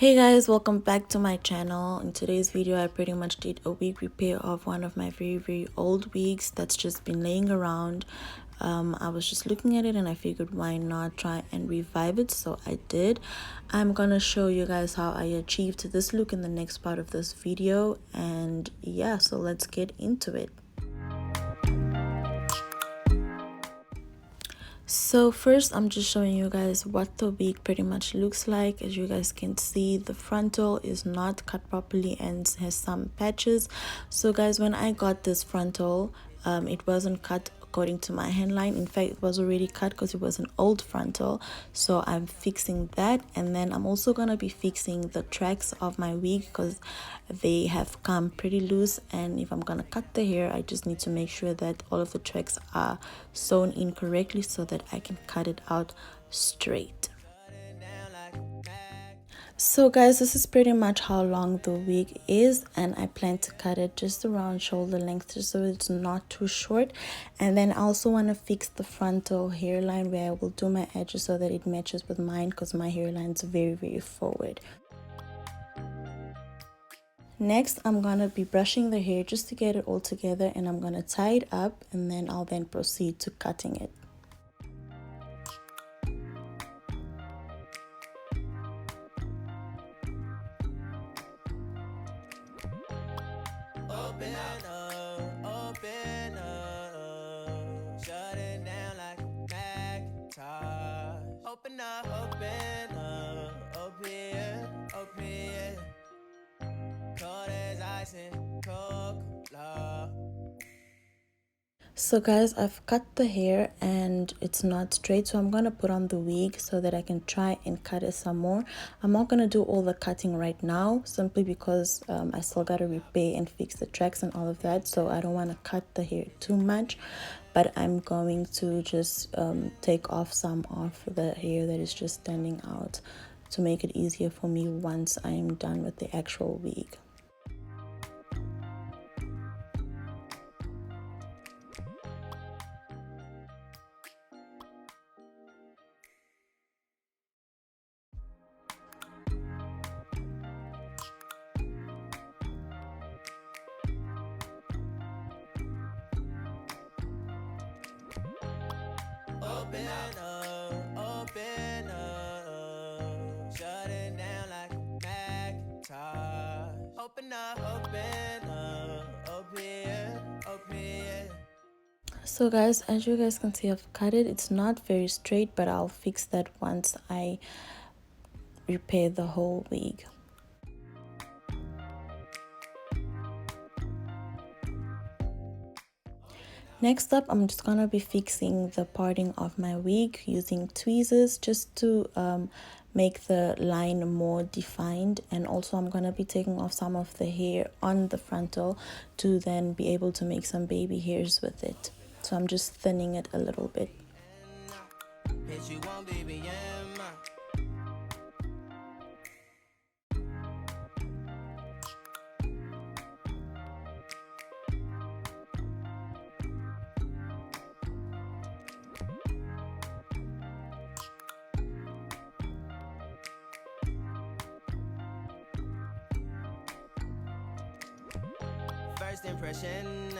Hey guys, welcome back to my channel. In today's video I pretty much did a wig repair of one of my very old wigs that's just been laying around. I was just looking at it and I figured why not try and revive it, so I did. I'm gonna show you guys how I achieved this look in the next part of this video, and yeah, so let's get into it. So first I'm just showing you guys what the wig pretty much looks like. As you guys can see, the frontal is not cut properly and has some patches. So guys, when I got this frontal, it wasn't cut according to my hemline. In fact, it was already cut because it was an old frontal, so I'm fixing that. And then I'm also gonna be fixing the tracks of my wig because they have come pretty loose, and if I'm gonna cut the hair, I just need to make sure that all of the tracks are sewn in correctly so that I can cut it out straight. So guys, this is pretty much how long the wig is, and I plan to cut it just around shoulder length just so it's not too short. And then I also want to fix the frontal hairline where I will do my edges so that it matches with mine, because my hairline is very forward. Next, I'm gonna be brushing the hair just to get it all together, and I'm gonna tie it up, and then I'll then proceed to cutting it. So guys, I've cut the hair and it's not straight, so I'm gonna put on the wig so that I can try and cut it some more. I'm not gonna do all the cutting right now, simply because I still gotta repair and fix the tracks and all of that, so I don't want to cut the hair too much. But I'm going to just take off some of the hair that is just standing out to make it easier for me once I'm done with the actual wig. Open up, shut it down like a Macintosh. Open up, open. So guys, as you guys can see, I've cut it. It's not very straight, but I'll fix that once I repair the whole wig. Next up, I'm just gonna be fixing the parting of my wig using tweezers just to make the line more defined, and also I'm gonna be taking off some of the hair on the frontal to then be able to make some baby hairs with it. So I'm just thinning it a little bit. First impression,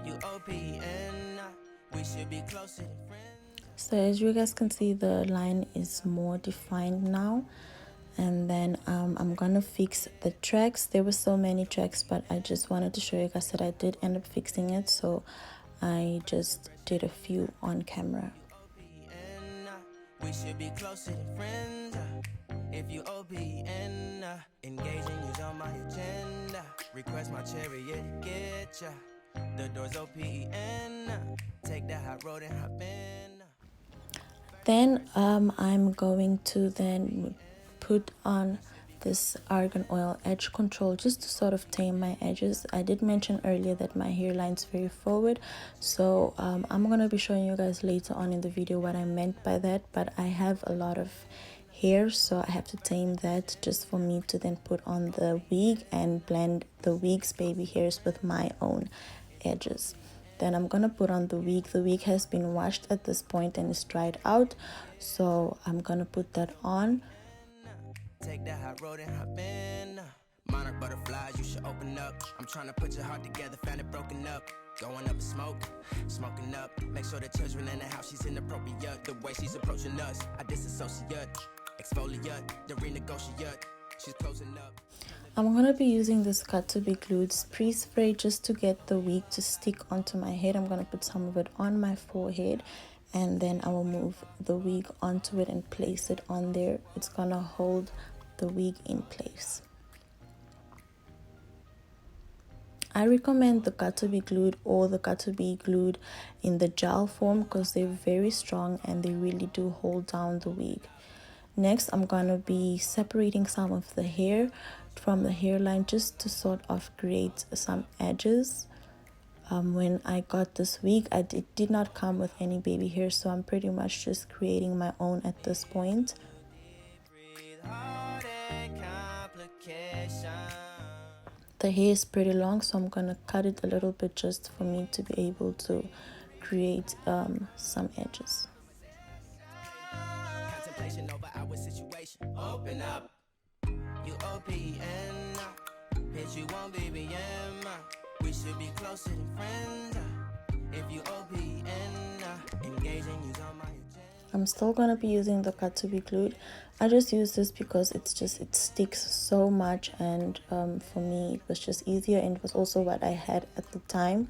you OPN, we should be closer to friends. So as you guys can see, the line is more defined now. And then I'm gonna fix the tracks. There were so many tracks, but I just wanted to show you guys that I did end up fixing it, so I just did a few on camera. We should be closer to friends. If you OPN, engaging is on my agenda. Request my chariot to get ya. The door's OPN. Take the hot road and hop in. Then I'm going to then put on this argan oil edge control just to sort of tame my edges. I did mention earlier that my hairline's very forward, so I'm gonna be showing you guys later on in the video what I meant by that, but I have a lot of hair, so I have to tame that just for me to then put on the wig and blend the wig's baby hairs with my own edges. Then I'm gonna put on the wig. The wig has been washed at this point and is dried out, so I'm gonna put that on. Take that high road and hop in. Monarch butterflies, you should open up. I'm trying to put your heart together, found it broken up. Going up in smoke, smoking up. Make sure the children in the house, she's inappropriate. The way she's approaching us, I disassociate. Exfoliate, the renegotiate. She's closing up. I'm gonna be using this cut to be glued pre-spray just to get the wig to stick onto my head. I'm gonna put some of it on my forehead and then I will move the wig onto it and place it on there. It's gonna hold the wig in place. I recommend the cut to be glued or the cut to be glued in the gel form because they're very strong and they really do hold down the wig. Next, I'm going to be separating some of the hair from the hairline just to sort of create some edges. When I got this wig, it did not come with any baby hair, so I'm pretty much just creating my own at this point. The hair is pretty long, so I'm gonna cut it a little bit just for me to be able to create some edges. Open up, you OPN, bitch, you won't BBM. We should be closer than friends. If you OPN, engaging you on my agenda. I'm still gonna be using the cut to be glued. I just use this because it sticks so much, and for me it was just easier, and it was also what I had at the time.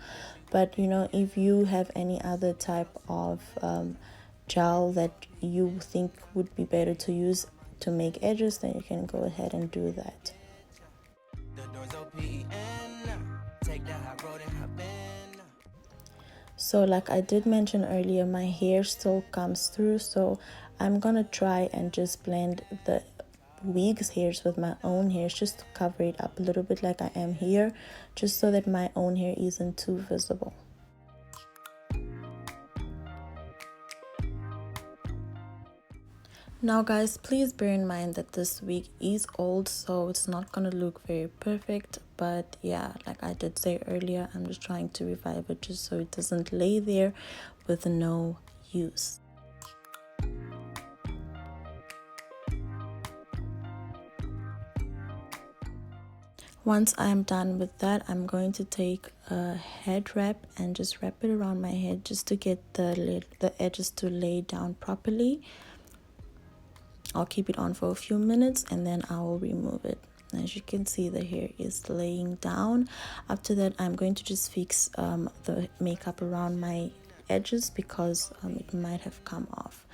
But you know, if you have any other type of gel that you think would be better to use to make edges, then you can go ahead and do that. So like I did mention earlier, my hair still comes through, so I'm gonna try and just blend the wig's hairs with my own hairs just to cover it up a little bit like I am here, just so that my own hair isn't too visible. Now guys, please bear in mind that this wig is old, so it's not gonna look very perfect, but yeah, like I did say earlier, I'm just trying to revive it just so it doesn't lay there with no use. Once I'm done with that, I'm going to take a head wrap and just wrap it around my head just to get the edges to lay down properly. I'll keep it on for a few minutes and then I will remove it. As you can see, the hair is laying down. After that, I'm going to just fix the makeup around my edges because it might have come off.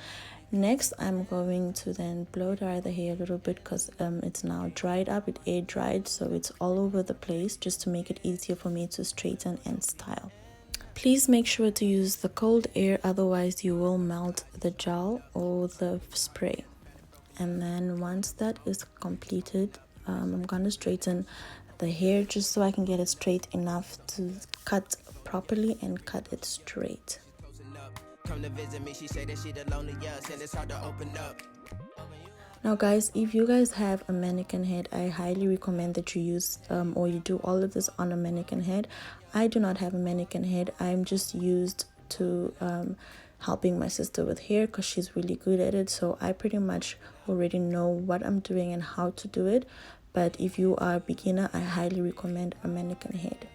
Next, I'm going to then blow dry the hair a little bit because it's now dried up. It air dried, so it's all over the place, just to make it easier for me to straighten and style. Please make sure to use the cold air, otherwise you will melt the gel or the spray. And then once that is completed, I'm gonna straighten the hair just so I can get it straight enough to cut properly and cut it straight. Now guys, if you guys have a mannequin head, I highly recommend that you use or you do all of this on a mannequin head. I do not have a mannequin head. I'm just used to helping my sister with hair because she's really good at it, so I pretty much already know what I'm doing and how to do it. But if you are a beginner, I highly recommend a mannequin head.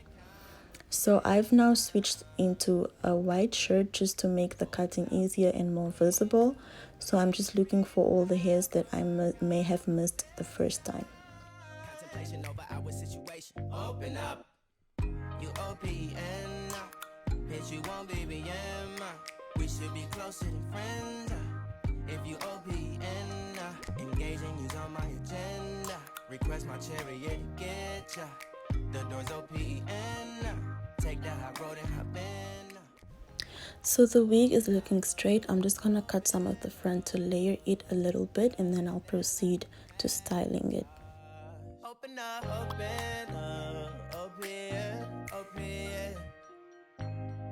So I've now switched into a white shirt just to make the cutting easier and more visible. So I'm just looking for all the hairs that I may have missed the first time. Open up, you OPN, bitch, you won't BBM. We should be closer than friends. If you OPN, engaging you's on my agenda. Request my chariot to get ya. The door's OPN. Take that high road and hop in. So the wig is looking straight. I'm just gonna cut some of the front to layer it a little bit, and then I'll proceed to styling it. Open up, open up, open.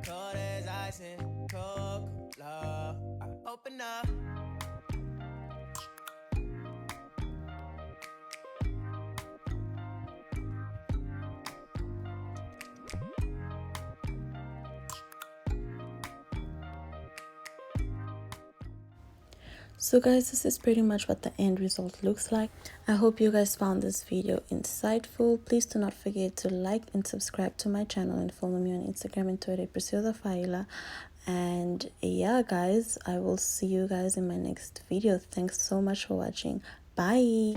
Cold as ice and Coca-Cola. Open up. So guys, this is pretty much what the end result looks like. I hope you guys found this video insightful. Please do not forget to like and subscribe to my channel and follow me on Instagram and Twitter, Preciosa Faìla. And yeah guys, I will see you guys in my next video. Thanks so much for watching. Bye.